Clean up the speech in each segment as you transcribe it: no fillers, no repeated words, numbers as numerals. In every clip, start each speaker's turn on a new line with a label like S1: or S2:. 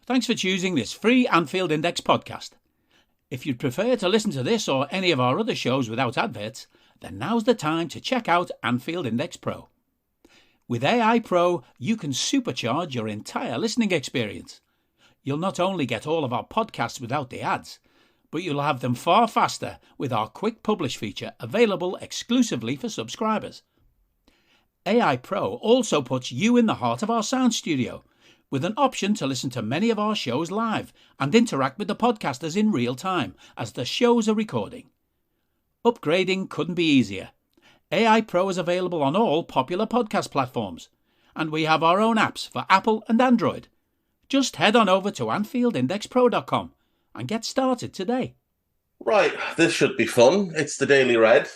S1: Thanks for choosing this free Anfield Index podcast. If you'd prefer to listen to this or any of our other shows without adverts, then now's the time to check out Anfield Index Pro. With AI Pro, you can supercharge your entire listening experience. You'll not only get all of our podcasts without the ads, but you'll have them far faster with our quick publish feature available exclusively for subscribers. AI Pro also puts you in the heart of our sound studio, with an option to listen to many of our shows live and interact with the podcasters in real time as the shows are recording. Upgrading couldn't be easier. AI Pro is available on all popular podcast platforms, and we have our own apps for Apple and Android. Just head on over to AnfieldIndexPro.com and get started today.
S2: Right, this should be fun. It's the Daily Red,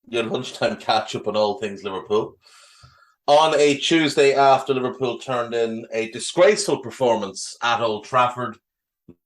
S2: your lunchtime catch-up on all things Liverpool. On a Tuesday after Liverpool turned in a disgraceful performance at Old Trafford,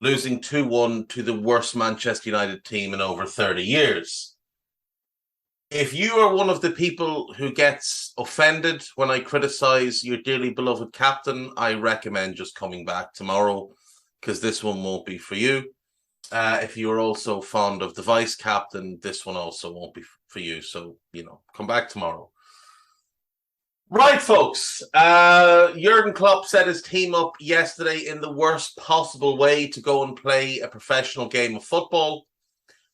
S2: losing 2-1 to the worst Manchester United team in over 30 years. If you are one of the people who gets offended when I criticise your dearly beloved captain, I recommend just coming back tomorrow, because this one won't be for you. If you're also fond of the vice captain, this one also won't be for you. So, come back tomorrow. Right, folks. Jurgen Klopp set his team up yesterday in the worst possible way to go and play a professional game of football,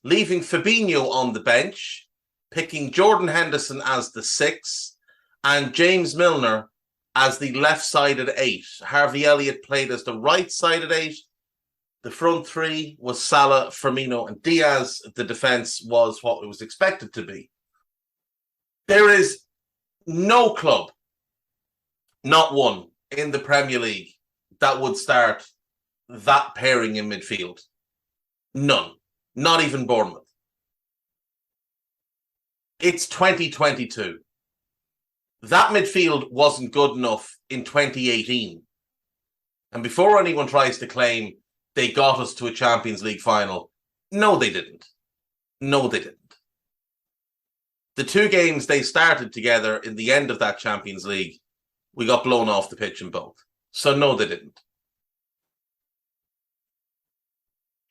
S2: leaving Fabinho on the bench, picking Jordan Henderson as the 6, and James Milner as the left-sided 8. Harvey Elliott played as the right-sided 8. The front 3 was Salah, Firmino, and Diaz. The defence was what it was expected to be. There is no club, not one, in the Premier League that would start that pairing in midfield. None. Not even Bournemouth. It's 2022. That midfield wasn't good enough in 2018. And before anyone tries to claim they got us to a Champions League final, no, they didn't. No, they didn't. The 2 games they started together in the end of that Champions League, we got blown off the pitch in both. So no, they didn't.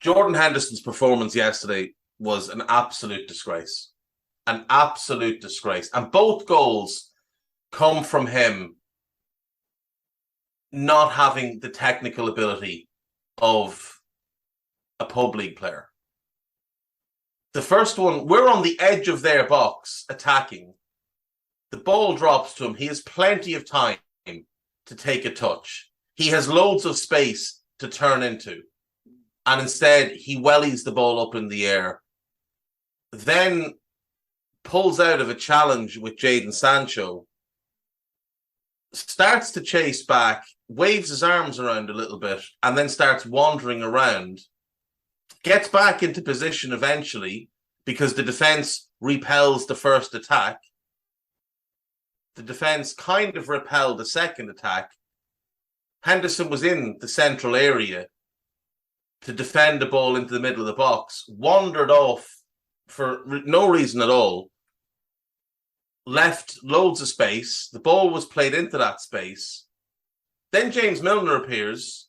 S2: Jordan Henderson's performance yesterday was an absolute disgrace. An absolute disgrace. And both goals come from him not having the technical ability of a pub league player. The first one, we're on the edge of their box attacking. The ball drops to him. He has plenty of time to take a touch. He has loads of space to turn into. And instead, he wellies the ball up in the air. Then pulls out of a challenge with Jadon Sancho. Starts to chase back, waves his arms around a little bit, and then starts wandering around. Gets back into position eventually because the defence repels the first attack. The defence kind of repelled the second attack. Henderson was in the central area to defend the ball into the middle of the box, wandered off for no reason at all, left loads of space. The ball was played into that space. Then James Milner appears,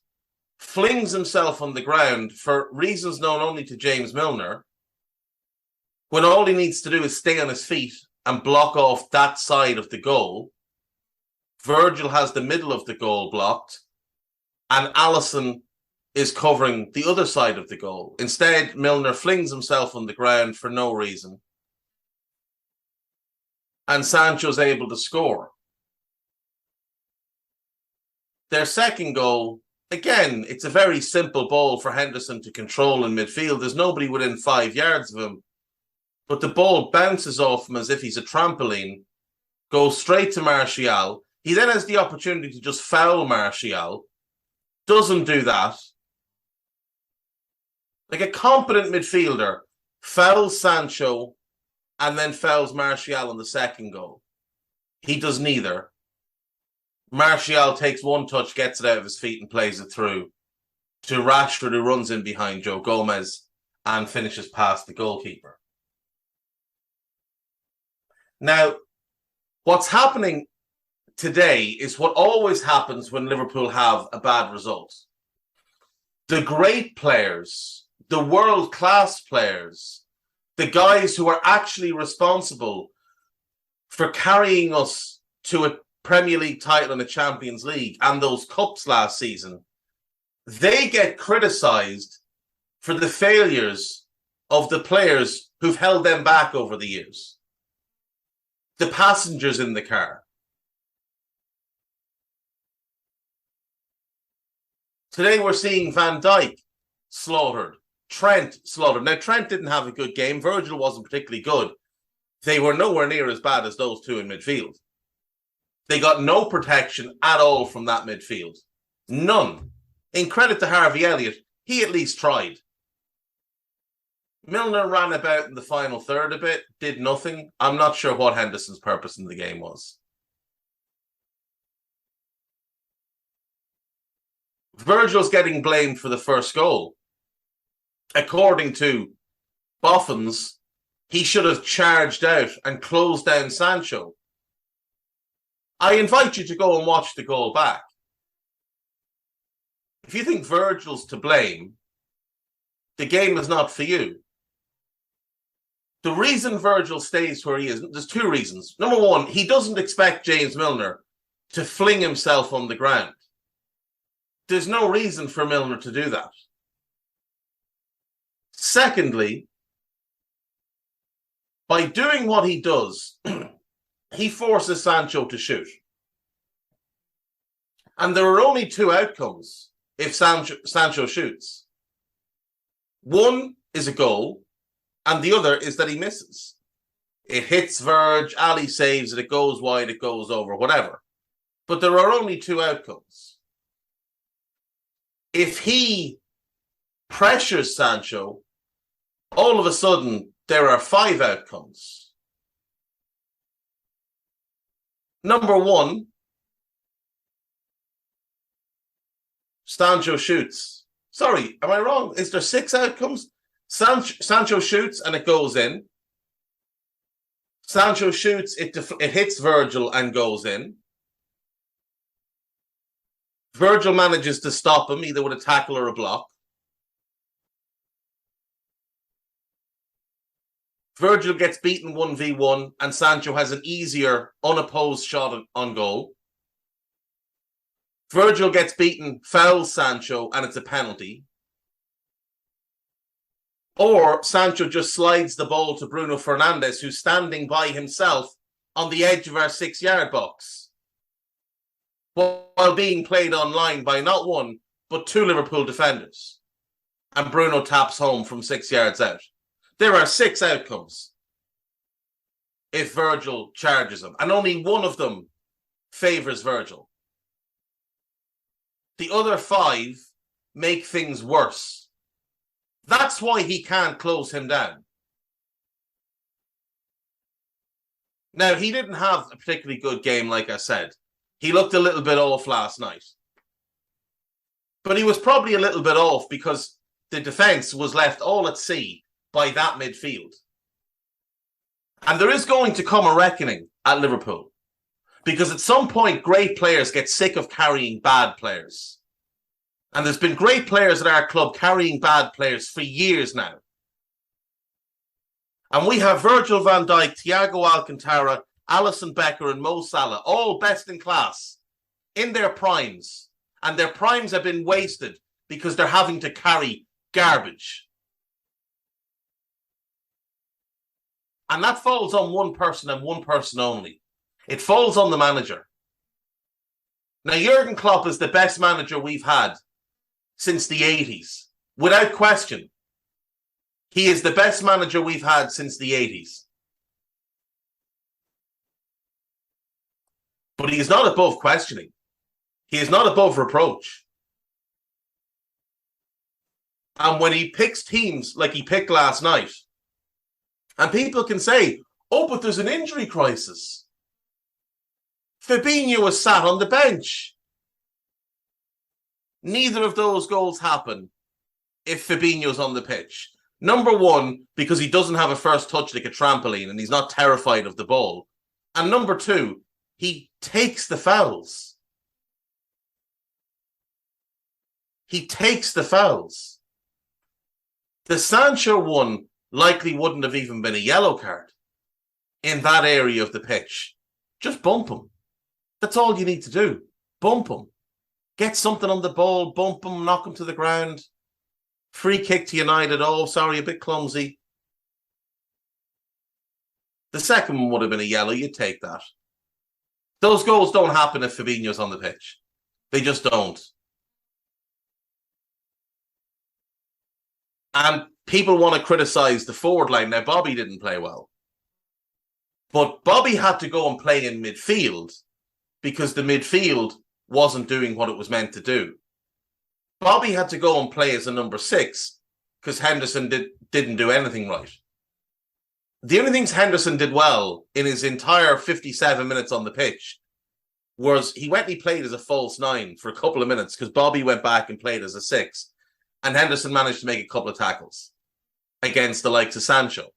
S2: flings himself on the ground for reasons known only to James Milner, when all he needs to do is stay on his feet and block off that side of the goal. Virgil has the middle of the goal blocked, and Alisson is covering the other side of the goal. Instead, Milner flings himself on the ground for no reason, and Sancho's able to score. Their second goal, again, it's a very simple ball for Henderson to control in midfield. There's nobody within 5 yards of him. But the ball bounces off him as if he's a trampoline, goes straight to Martial. He then has the opportunity to just foul Martial. Doesn't do that. Like a competent midfielder, fouls Sancho and then fouls Martial on the second goal. He does neither. Martial takes one touch, gets it out of his feet and plays it through to Rashford, who runs in behind Joe Gomez and finishes past the goalkeeper. Now, what's happening today is what always happens when Liverpool have a bad result. The great players, the world-class players, the guys who are actually responsible for carrying us to a Premier League title and a Champions League and those cups last season, they get criticised for the failures of the players who've held them back over the years. The passengers in the car. Today we're seeing Van Dijk slaughtered, Trent slaughtered. Now, Trent didn't have a good game. Virgil wasn't particularly good. They were nowhere near as bad as those two in midfield. They got no protection at all from that midfield. None. In credit to Harvey Elliott, he at least tried. Milner ran about in the final third a bit, did nothing. I'm not sure what Henderson's purpose in the game was. Virgil's getting blamed for the first goal. According to Boffins, he should have charged out and closed down Sancho. I invite you to go and watch the goal back. If you think Virgil's to blame, the game is not for you. The reason Virgil stays where he is, there's two reasons. Number one, he doesn't expect James Milner to fling himself on the ground. There's no reason for Milner to do that. Secondly, by doing what he does, he forces Sancho to shoot. And there are only two outcomes if Sancho shoots. One is a goal, and the other is that he misses. It hits Verge, Ali saves it, it goes wide, it goes over, whatever. But there are only two outcomes. If he pressures Sancho, all of a sudden there are five outcomes. Number one, Sancho shoots. Sorry, am I wrong? Is there six outcomes? Sancho shoots and it goes in. Sancho shoots, it hits Virgil and goes in. Virgil manages to stop him, either with a tackle or a block. Virgil gets beaten 1v1 and Sancho has an easier, unopposed shot on goal. Virgil gets beaten, fouls Sancho, and it's a penalty. Or Sancho just slides the ball to Bruno Fernandes, who's standing by himself on the edge of our 6-yard box, while being played online by not one, but two Liverpool defenders. And Bruno taps home from 6 yards out. There are six outcomes if Virgil charges him, and only one of them favours Virgil. The other five make things worse. That's why he can't close him down. Now, he didn't have a particularly good game, like I said. He looked a little bit off last night. But he was probably a little bit off because the defence was left all at sea by that midfield. And there is going to come a reckoning at Liverpool. Because at some point, great players get sick of carrying bad players. And there's been great players at our club carrying bad players for years now. And we have Virgil van Dijk, Thiago Alcantara, Alisson Becker and Mo Salah, all best in class, in their primes. And their primes have been wasted because they're having to carry garbage. And that falls on one person and one person only. It falls on the manager. Now, Jurgen Klopp is the best manager we've had since the 80s. Without question. He is the best manager we've had since the 80s. But he is not above questioning. He is not above reproach. And when he picks teams like he picked last night, and people can say, oh, but there's an injury crisis. Fabinho was sat on the bench. Neither of those goals happen if Fabinho's on the pitch. Number one, because he doesn't have a first touch like a trampoline and he's not terrified of the ball. And number two, he takes the fouls. He takes the fouls. The Sancho one likely wouldn't have even been a yellow card in that area of the pitch. Just bump him. That's all you need to do. Bump him. Get something on the ball, bump him, knock him to the ground. Free kick to United. Oh, sorry, a bit clumsy. The second one would have been a yellow. You'd take that. Those goals don't happen if Fabinho's on the pitch. They just don't. And people want to criticize the forward line. Now, Bobby didn't play well. But Bobby had to go and play in midfield because the midfield wasn't doing what it was meant to do. Bobby had to go and play as a number 6 because Henderson didn't do anything right. The only things Henderson did well in his entire 57 minutes on the pitch was he went and he played as a false 9 for a couple of minutes because Bobby went back and played as a 6. And Henderson managed to make a couple of tackles against the likes of Sancho.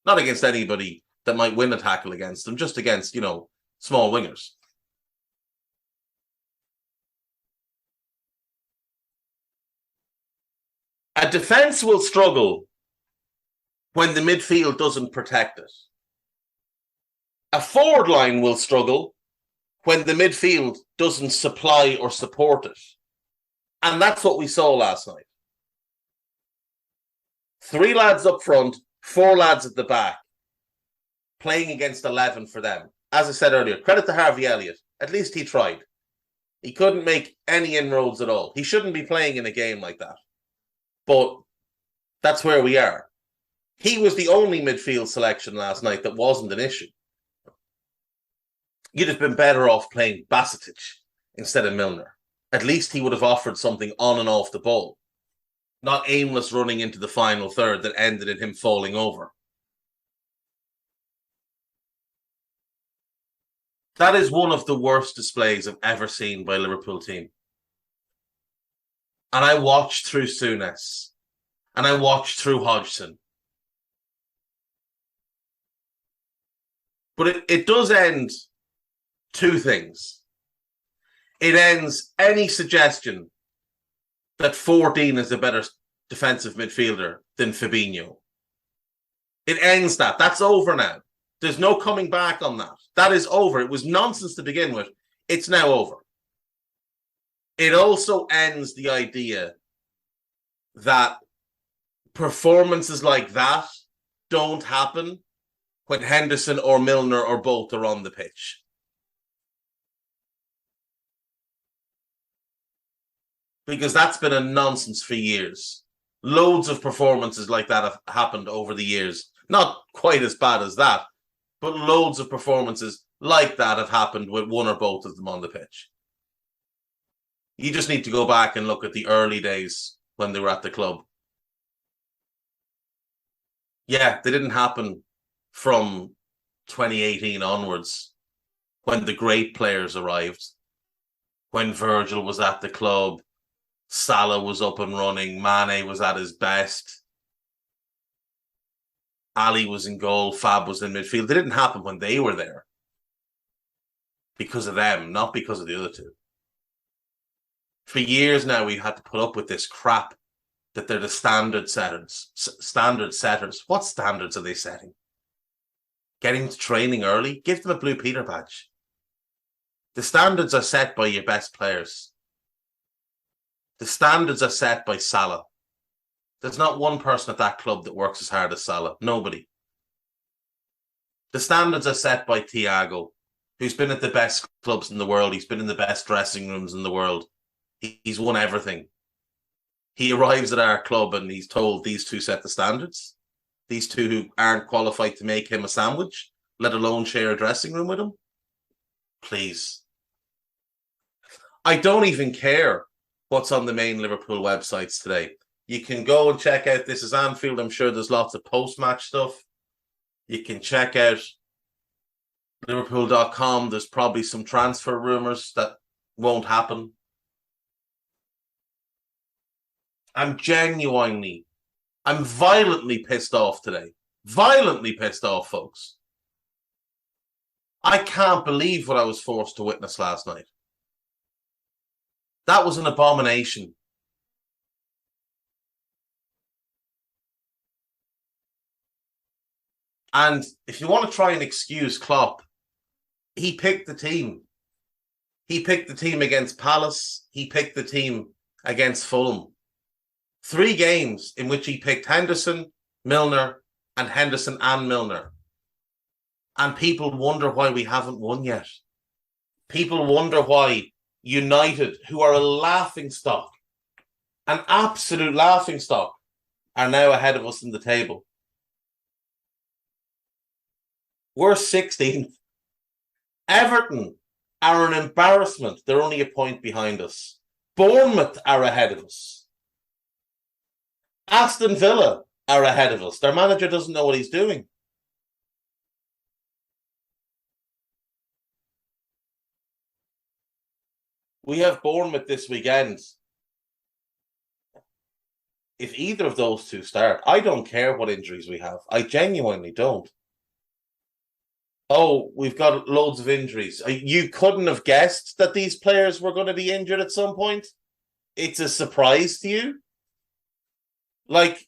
S2: Not against anybody that might win a tackle against them, just against, small wingers. A defence will struggle when the midfield doesn't protect it. A forward line will struggle when the midfield doesn't supply or support it. And that's what we saw last night. 3 lads up front, 4 lads at the back, playing against 11 for them. As I said earlier, credit to Harvey Elliott. At least he tried. He couldn't make any inroads at all. He shouldn't be playing in a game like that. But that's where we are. He was the only midfield selection last night that wasn't an issue. You'd have been better off playing Basetic instead of Milner. At least he would have offered something on and off the ball. Not aimless running into the final third that ended in him falling over. That is one of the worst displays I've ever seen by a Liverpool team. And I watched through Souness. And I watched through Hodgson. But it does end 2 things. It ends any suggestion that 14 is a better defensive midfielder than Fabinho. It ends that. That's over now. There's no coming back on that. That is over. It was nonsense to begin with. It's now over. It also ends the idea that performances like that don't happen when Henderson or Milner or both are on the pitch. Because that's been a nonsense for years. Loads of performances like that have happened over the years. Not quite as bad as that, but loads of performances like that have happened with one or both of them on the pitch. You just need to go back and look at the early days when they were at the club. Yeah, they didn't happen from 2018 onwards when the great players arrived, when Virgil was at the club, Salah was up and running, Mane was at his best, Ali was in goal, Fab was in midfield. They didn't happen when they were there. Because of them, not because of the other two. For years now, we've had to put up with this crap that they're the standard setters. Standard setters. What standards are they setting? Getting to training early? Give them a Blue Peter badge. The standards are set by your best players. The standards are set by Salah. There's not one person at that club that works as hard as Salah. Nobody. The standards are set by Thiago, who's been at the best clubs in the world. He's been in the best dressing rooms in the world. He's won everything. He arrives at our club and he's told these two set the standards. These two who aren't qualified to make him a sandwich, let alone share a dressing room with him. Please. I don't even care what's on the main Liverpool websites today. You can go and check out This Is Anfield. I'm sure there's lots of post-match stuff. You can check out Liverpool.com. There's probably some transfer rumours that won't happen. I'm violently pissed off today. Violently pissed off, folks. I can't believe what I was forced to witness last night. That was an abomination. And if you want to try and excuse Klopp, he picked the team. He picked the team against Palace. He picked the team against Fulham. 3 games in which he picked Henderson, Milner, and Henderson and Milner. And people wonder why we haven't won yet. People wonder why United, who are a laughingstock, an absolute laughingstock, are now ahead of us in the table. We're 16th. Everton are an embarrassment. They're only a point behind us. Bournemouth are ahead of us. Aston Villa are ahead of us. Their manager doesn't know what he's doing. We have Bournemouth this weekend. If either of those two start, I don't care what injuries we have. I genuinely don't. Oh, we've got loads of injuries. You couldn't have guessed that these players were going to be injured at some point? It's a surprise to you? Like,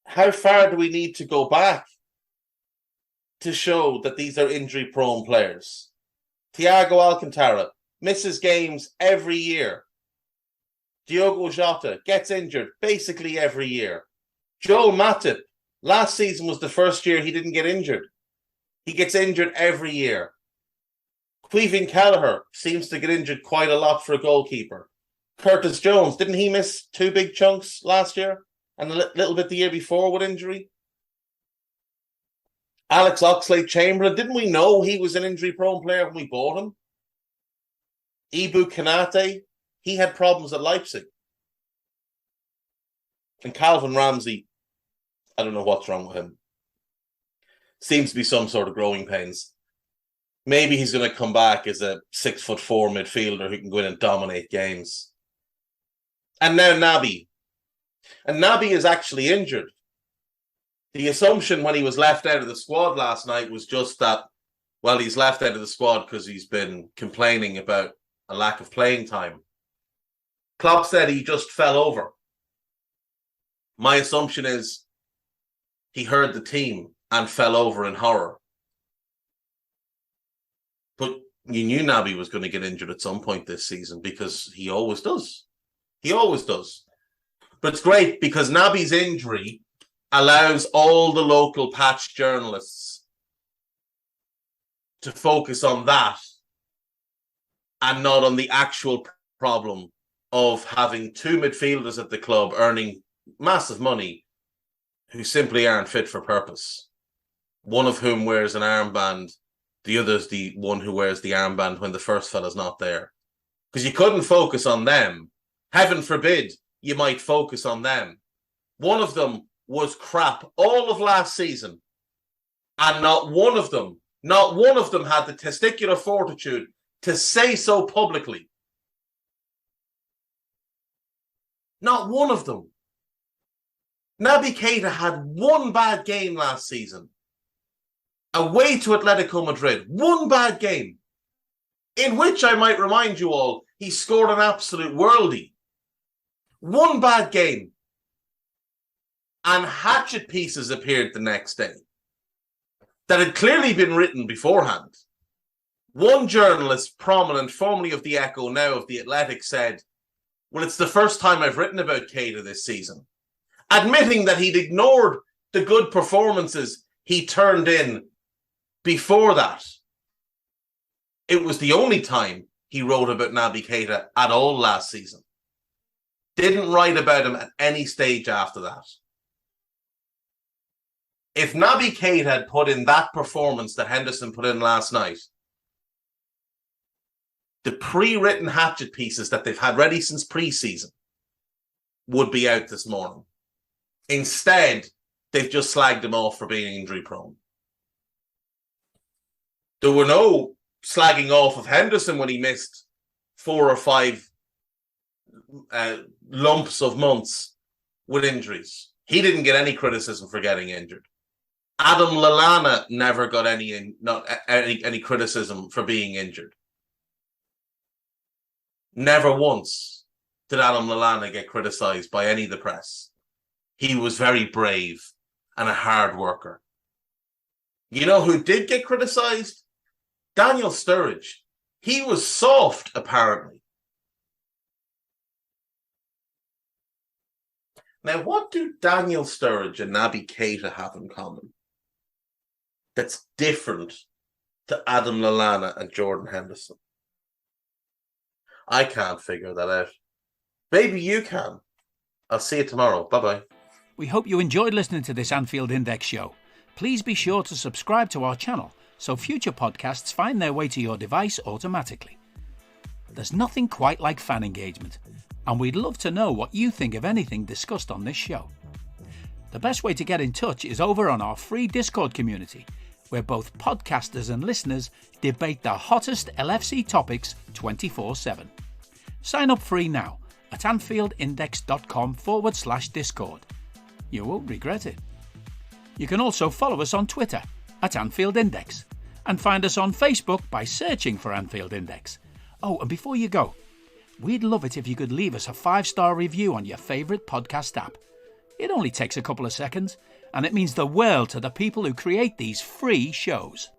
S2: how far do we need to go back to show that these are injury-prone players? Thiago Alcantara misses games every year. Diogo Jota gets injured basically every year. Joel Matip, last season was the first year he didn't get injured. He gets injured every year. Queven Kelleher seems to get injured quite a lot for a goalkeeper. Curtis Jones, didn't he miss 2 big chunks last year? And a little bit the year before with injury? Alex Oxlade-Chamberlain, didn't we know he was an injury-prone player when we bought him? Ibu Kanate, he had problems at Leipzig. And Calvin Ramsey, I don't know what's wrong with him. Seems to be some sort of growing pains. Maybe he's going to come back as a 6'4" midfielder who can go in and dominate games. And now Naby. And Naby is actually injured. The assumption when he was left out of the squad last night was just that, well, he's left out of the squad because he's been complaining about a lack of playing time. Klopp said he just fell over. My assumption is he heard the team and fell over in horror. But you knew Naby was going to get injured at some point this season because he always does. He always does. But it's great because Naby's injury allows all the local patch journalists to focus on that and not on the actual problem of having 2 midfielders at the club earning massive money who simply aren't fit for purpose. One of whom wears an armband, the other's the one who wears the armband when the first fella's not there. Because you couldn't focus on them. Heaven forbid you might focus on them. One of them was crap all of last season. And not one of them had the testicular fortitude to say so publicly. Not one of them. Naby Keita had 1 bad game last season. Away to Atletico Madrid. 1 bad game. In which, I might remind you all, he scored an absolute worldie. 1 bad game. And hatchet pieces appeared the next day that had clearly been written beforehand. One journalist, prominent, formerly of the Echo, now of the Athletic, said, well, it's the first time I've written about Keita this season. Admitting that he'd ignored the good performances he turned in before that. It was the only time he wrote about Naby Keita at all last season. Didn't write about him at any stage after that. If Naby Keita had put in that performance that Henderson put in last night, the pre-written hatchet pieces that they've had ready since pre-season would be out this morning. Instead, they've just slagged him off for being injury-prone. There were no slagging off of Henderson when he missed 4 or 5 lumps of months with injuries. He didn't get any criticism for getting injured. Adam Lallana never got any criticism for being injured. Never once did Adam Lallana get criticised by any of the press. He was very brave and a hard worker. You know who did get criticised? Daniel Sturridge. He was soft, apparently. Now, what do Daniel Sturridge and Naby Keita have in common that's different to Adam Lallana and Jordan Henderson? I can't figure that out. Maybe you can. I'll see you tomorrow. Bye-bye.
S1: We hope you enjoyed listening to this Anfield Index show. Please be sure to subscribe to our channel so future podcasts find their way to your device automatically. There's nothing quite like fan engagement, and we'd love to know what you think of anything discussed on this show. The best way to get in touch is over on our free Discord community, where both podcasters and listeners debate the hottest LFC topics 24/7. Sign up free now at AnfieldIndex.com/Discord. You won't regret it. You can also follow us on Twitter at Anfield Index and find us on Facebook by searching for Anfield Index. Oh, and before you go, we'd love it if you could leave us a 5-star review on your favourite podcast app. It only takes a couple of seconds, and it means the world to the people who create these free shows.